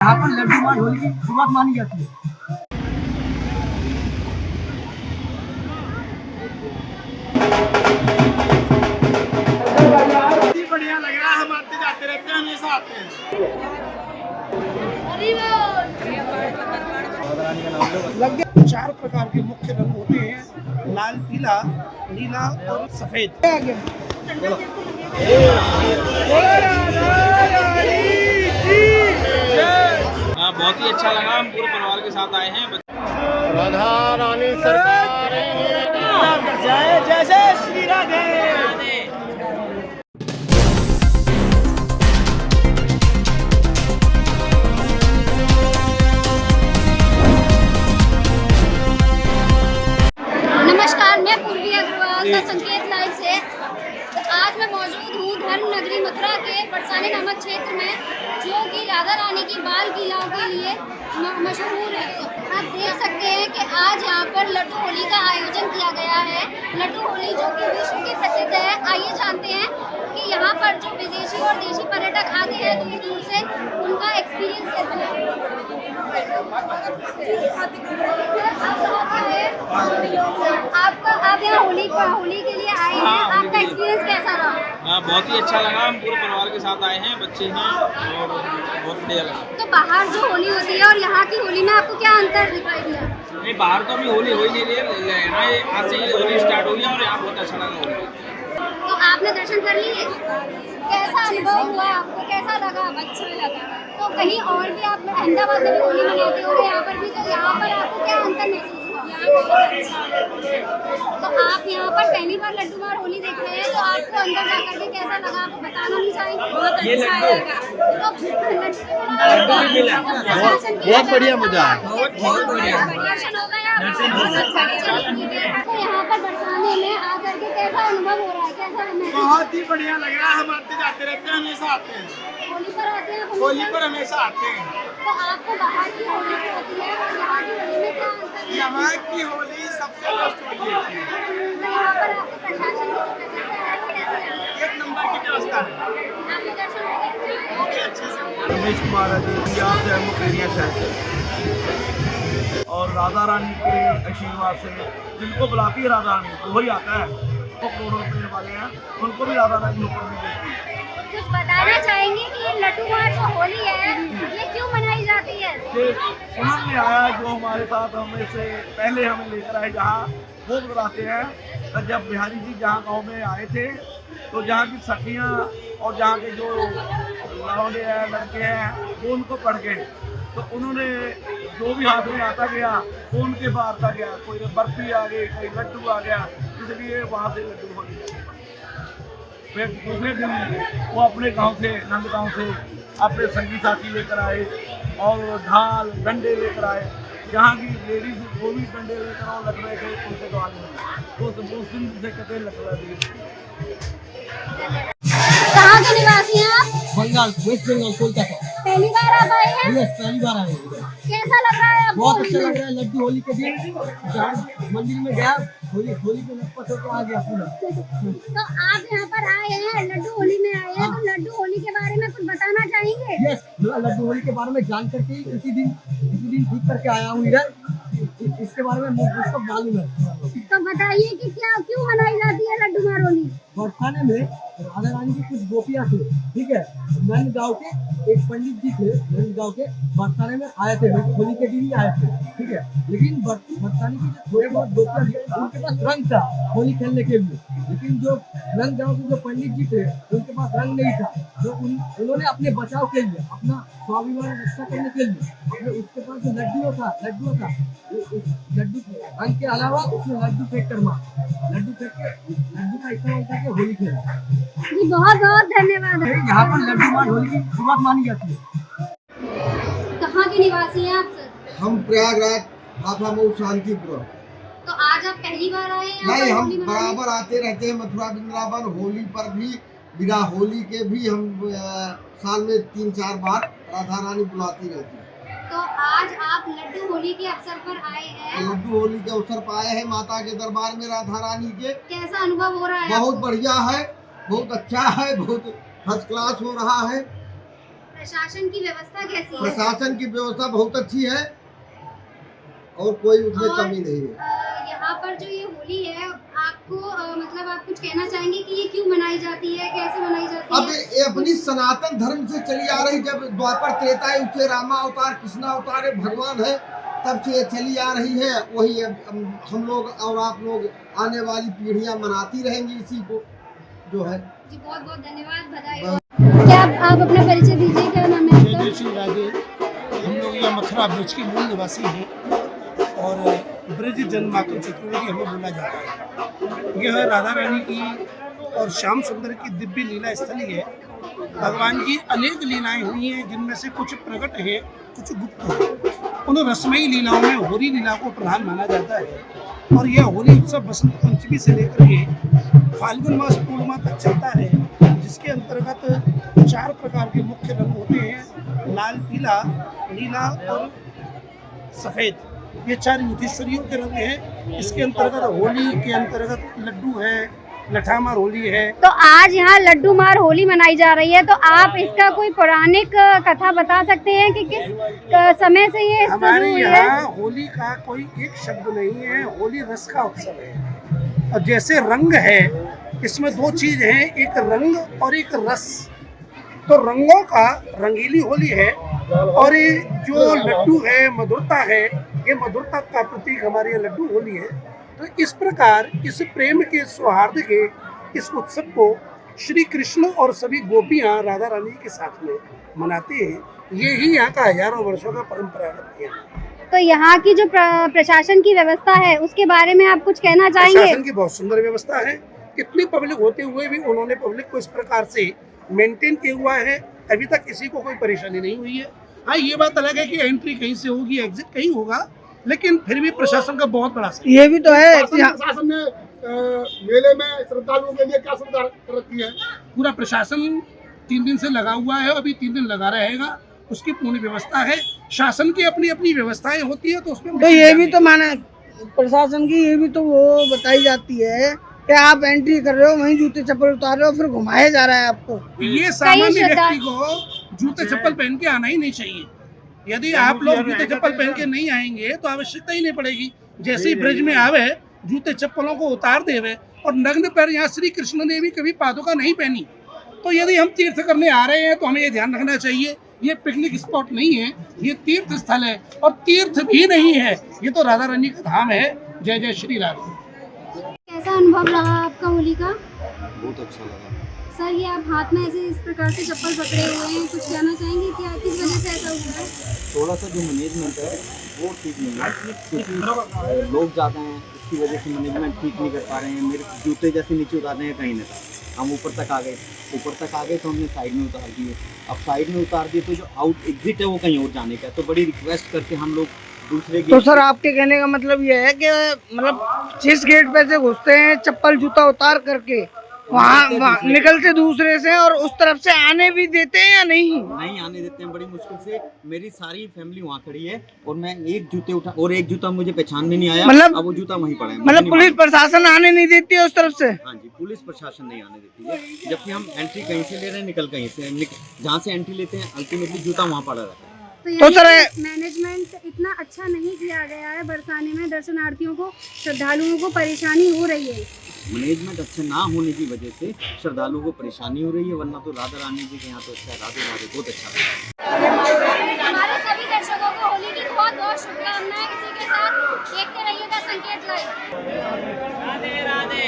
यहाँ पर लड्डू मार होली की शुरुआत मानी जाती है। बढ़िया लग रहा है, हम आते जाते रहते हैं, हमेशा आते हैं। चार प्रकार के मुख्य रंग होते हैं, लाल, पीला, नीला और सफेद। बहुत ही अच्छा लगा, हम पूरे परिवार के साथ आए हैं। राधा रानी सरकार जय जय जय श्री राधे। नमस्कार, मैं पूर्वी अग्रवाल द संकेत लाइव से। तो आज मैं मौजूद हूँ धर्म नगरी मथुरा के बरसाने नामक क्षेत्र में, जो कि राधा रानी की बाल लीलाओं के लिए मशहूर है। आप देख सकते हैं कि आज यहाँ पर लड्डू होली का आयोजन किया गया है। लड्डू होली जो कि विश्व की प्रसिद्ध है। आइए जानते हैं कि यहाँ पर जो विदेशी और देशी पर्यटक आते हैं दूर दूर से, उनका एक्सपीरियंस कैसा है। आप यहाँ होली के लिए आए हैं, आपका एक्सपीरियंस कैसा रहा। बहुत ही अच्छा लगा, हम पूरे परिवार के साथ आए हैं, बच्चे हैं और बहुत बढ़िया लगा। तो बाहर जो होली होती है और यहाँ की होली में आपको क्या अंतर दिखाई दिया। नहीं, बाहर तो अभी होली हो ही नहीं रही है, आज से ही होली स्टार्ट हुई है और यहाँ बहुत अच्छा लगा होली। तो आपने दर्शन कर लिए, कैसा अनुभव हुआ आपको, कैसा लगा। अच्छा लगा। तो कहीं और भी आप अहमदाबाद में भी होली मनाते हो, यहाँ पर भी, तो यहाँ पर आपको क्या अंतर महसूस हुआ। तो आप यहाँ पर पहली बार लड्डू मार होली देख रहे हैं, तो आपको अंदर जाकर के कैसा लगा, आपको बताना नहीं चाहेंगे। बहुत अच्छा लगा, बहुत बढ़िया मजा है। बहुत बढ़िया दर्शन हो गया। यहाँ पर बरसाने में आकर के कैसा अनुभव हो रहा है, कैसा बहुत ही बढ़िया लग रहा है, हम आते जाते रहते हैं, हमेशा आते हैं। होली पर आते हैं, होली पर हमेशा आते हैं। तो आपको बाहर की होली जो होती है और यहाँ की होली में क्या अंतर है। यहाँ की होली सबसे बेस्ट होली होती है। तो यहाँ पर आपको प्रशासन एक नंबर की व्यवस्था है। आपके दर्शन हो गए। बहुत ही अच्छे से। रमेश कुमार जी पंजाब से मुकेरिया शहर से, और राधा रानी के आशीर्वाद से जिनको बुलाती है राधा रानी वही आता है। वो करोड़ों रुपये वाले हैं, उनको भी राधा रानी ऊपर नहीं देती। कुछ बताना चाहेंगे कि ये लड्डू मार जो होली है, ये क्यों मनाई जाती है। समझ में आया जो हमारे साथ हमें से पहले हमें लेकर आए, जहाँ वो बताते हैं तो जब बिहारी जी जहाँ गांव में आए थे, तो जहाँ की सखियाँ और जहाँ के जो लौंडे हैं, लड़के हैं, वो उनको पढ़ गए, तो उन्होंने जो भी हाथ में आता गया वो उनके बांटता गया। कोई बर्फी आ गई, कोई लड्डू आ गया, इसलिए वहाँ से लड्डू हो गया। फिर दूसरे दिन वो अपने गांव से, नंद गांव से अपने संगी साथी लेकर आए और ढाल डंडे लेकर आए। जहाँ की लेडीज वो भी डंडे लेकर और लग रहे थे, उनसे तो आगे उस दिन से कहते लग रहा कहाँ के निवासी हैं आप। बंगाल, वेस्ट बंगाल, कोलकाता। पहली बार आप आए हैं। यस, पहली बार आए। कैसा लग रहा है आपको। बहुत अच्छा लग रहा है। लड्डू होली के दिन जहाँ मंदिर में गया, होली पे लटपट होकर आ गया पूरा। तो आप यहाँ पर आए हैं, लड्डू होली में आए हैं, तो लड्डू होली के बारे में कुछ बताना चाहेंगे। यस, लड्डू होली के बारे में जान करके इसी दिन ठीक करके आया हूँ इधर। इसके बारे में मुझको मालूम है। तो बताइए कि क्या क्यों मनाई जाती है लड्डू मार होली। बरसाने में राधा रानी की कुछ गोपियाँ थे, ठीक है। नंद गाँव के एक पंडित जी थे, नंद गाँव के बरसाने में आए थे, होली के दिन ही आए थे, ठीक है। लेकिन बरसाने की जो थोड़े बहुत गोपियाँ थी, उनके पास रंग था होली खेलने के लिए, लेकिन जो नंद गाँव के जो पंडित जी थे उनके पास रंग नहीं था। जो उन्होंने अपने बचाव के लिए, अपना स्वाभिमान रक्षा करने के लिए उसके पास जो लड्डू था लड्डू रंग के अलावा उसने लड्डू फेंक कर मारा, लड्डू का इस्तेमाल करके होली खेला। जी बहुत बहुत धन्यवाद। यहाँ पर लड्डू मार होली की शुरुआत मानी जाती है। कहाँ के निवासी हैं आप सर। हम प्रयागराज हाफामऊ शांतिपुर। तो आज आप पहली बार आए हैं। नहीं, हम बराबर आते रहते हैं मथुरा वृंदावन। होली पर भी, बिना होली के भी हम साल में 3-4 बार राधा रानी बुलाती रहती है। तो आज आप लड्डू होली के अवसर पर आए हैं। लड्डू होली के अवसर पर आए हैं माता के दरबार में राधा रानी के। कैसा अनुभव हो रहा है। बहुत बढ़िया है, बहुत अच्छा है, बहुत फर्स्ट क्लास हो रहा है। प्रशासन की व्यवस्था कैसी है? प्रशासन की व्यवस्था बहुत अच्छी है और कोई उसमें और, कमी नहीं है। यहाँ पर जो ये होली है आपको मतलब आप कुछ कहना चाहेंगे कि ये क्यों मनाई जाती है, कैसे मनाई जाती अब है? ये अपनी सनातन धर्म से चली आ रही, जब द्वापर त्रेता है उससे रामा अवतार कृष्णा अवतार भगवान है, तब से ये चली आ रही है। वही हम लोग और आप लोग आने वाली पीढ़ियां मनाती रहेंगी इसी को जो है। जी बहुत बहुत धन्यवाद, बधाई। क्या आप अपना परिचय दीजिए, क्या नाम है जय आपका? जय श्री राधे। हम लोग यहाँ मथुरा ब्रज के मूल निवासी हैं और ब्रज जन्मातु चतुर्वेदी हमें बोला जाता है। यह राधा रानी की और श्याम सुंदर की दिव्य लीला स्थली है। भगवान की अनेक लीलाएं हुई हैं, जिनमें से कुछ प्रकट है, कुछ गुप्त है। उन रसमयी लीलाओं में होली लीला को प्रधान माना जाता है और यह होली उत्सव बसंत पंचमी से लेकर के फाल्गुन मास पूर्णिमा तक चलता है, जिसके अंतर्गत 4 प्रकार के मुख्य रंग होते हैं, लाल, पीला, नीला और सफ़ेद। ये 4 युद्धेश्वरियों के रंग हैं। इसके अंतर्गत होली के अंतर्गत लड्डू है, लठामार होली है। तो आज यहाँ लड्डू मार होली मनाई जा रही है, तो आप इसका कोई पौराणिक कथा बता सकते हैं कि किस समय से ये शुरू हमारे हुई है? यहाँ होली का कोई एक शब्द नहीं है, होली रस का उत्सव है। और जैसे रंग है, इसमें 2 चीज है, एक रंग और एक रस। तो रंगों का रंगीली होली है और ये जो लड्डू है, मधुरता है, ये मधुरता का प्रतीक हमारे यहाँ लड्डू होली है। तो इस प्रकार इस प्रेम के सौहार्द के इस उत्सव को श्री कृष्ण और सभी गोपियाँ राधा रानी के साथ में मनाते हैं। ये ही यहाँ का हजारों वर्षों का परंपरागत है। तो यहाँ की जो प्रशासन की व्यवस्था है उसके बारे में आप कुछ कहना चाहेंगे? प्रशासन की बहुत सुंदर व्यवस्था है। इतनी पब्लिक होते हुए भी उन्होंने पब्लिक को इस प्रकार से मेंटेन किया हुआ है, अभी तक किसी को कोई परेशानी नहीं हुई है। हाँ, ये बात अलग है कि एंट्री कहीं से होगी, एग्जिट कहीं होगा, लेकिन फिर भी प्रशासन का बहुत बड़ा सहयोग। ये भी तो है प्रशासन ने मेले में श्रद्धालुओं के लिए क्या सुविधा रखी है? पूरा प्रशासन 3 दिन से लगा हुआ है, अभी 3 दिन लगा रहेगा, उसकी पूर्ण व्यवस्था है। शासन की अपनी अपनी व्यवस्थाएं होती है, तो उसमें तो ये भी तो माना प्रशासन की, ये भी तो वो बताई जाती है कि आप एंट्री कर रहे हो, वहीं जूते चप्पल उतार रहे हो, फिर घुमाया जा रहा है आपको। ये सामान्य व्यक्ति को जूते चप्पल पहन के आना ही नहीं चाहिए। यदि आप लोग जूते चप्पल पहन के नहीं आएंगे तो आवश्यकता ही नहीं पड़ेगी। जैसे ही ब्रज में आवे, जूते चप्पलों को उतार देवे और नग्न पैर, यहाँ श्री कृष्ण ने भी कभी पादुका नहीं पहनी। तो यदि हम तीर्थ करने आ रहे हैं तो हमें ये ध्यान रखना चाहिए, ये पिकनिक स्पॉट नहीं है, ये तीर्थ स्थल है और तीर्थ भी नहीं है, ये तो राधा रानी का धाम है। जय जय श्री राधे। कैसा अनुभव रहा आपका होली का? बहुत अच्छा लगा सर, ये आप हाथ में ऐसे इस प्रकार से चप्पल पकड़े हुए हैं, कुछ कहना चाहेंगे क्या, किस वजह से ऐसा हुआ है? थोड़ा सा जो मैनेजमेंट है वो ठीक नहीं है, क्योंकि लोग ज़्यादा हैं, इसकी वजह से मैनेजमेंट ठीक नहीं कर पा रहे हैं। मेरे जूते जैसे नीचे उतारने का कहीं नहीं था, हम ऊपर तक आ गए तो हमने साइड में उतार दिए। अब साइड में उतार दिए तो जो आउट एग्जिट है वो कहीं और जाने का है, तो बड़ी रिक्वेस्ट करके हम लोग दूसरे तो सर आपके कहने का मतलब ये है कि मतलब जिस गेट पे से घुसते हैं चप्पल जूता उतार करके वहाँ निकलते दूसरे से, और उस तरफ से आने भी देते हैं या नहीं आने देते हैं। बड़ी मुश्किल से मेरी सारी फैमिली वहाँ खड़ी है और मैं एक जूते उठा और एक जूता मुझे पहचान में नहीं आया, मतलब अब वो जूता वहीं पड़ा है। मतलब पुलिस प्रशासन आने नहीं देती है उस तरफ से? हाँ जी, पुलिस प्रशासन नहीं आने देती है, जबकि हम एंट्री कहीं से ले रहे हैं, निकल कहीं से, जहाँ से एंट्री लेते हैं अल्टीमेटली जूता वहाँ पड़ा रहता है। तो सर मैनेजमेंट इतना अच्छा नहीं किया गया है, बरसाने में दर्शनार्थियों को, श्रद्धालुओं को परेशानी हो रही है। मैनेजमेंट अच्छा ना होने की वजह से श्रद्धालुओं को परेशानी हो रही है, वरना तो राधा रानी जी के यहाँ तो अच्छा, राधे राधे बहुत अच्छा। हमारे सभी दर्शकों को होली की बहुत बहुत शुभकामनाएं। इसी के साथ देखते रहिएगा संकेत लाइव। राधे राधे।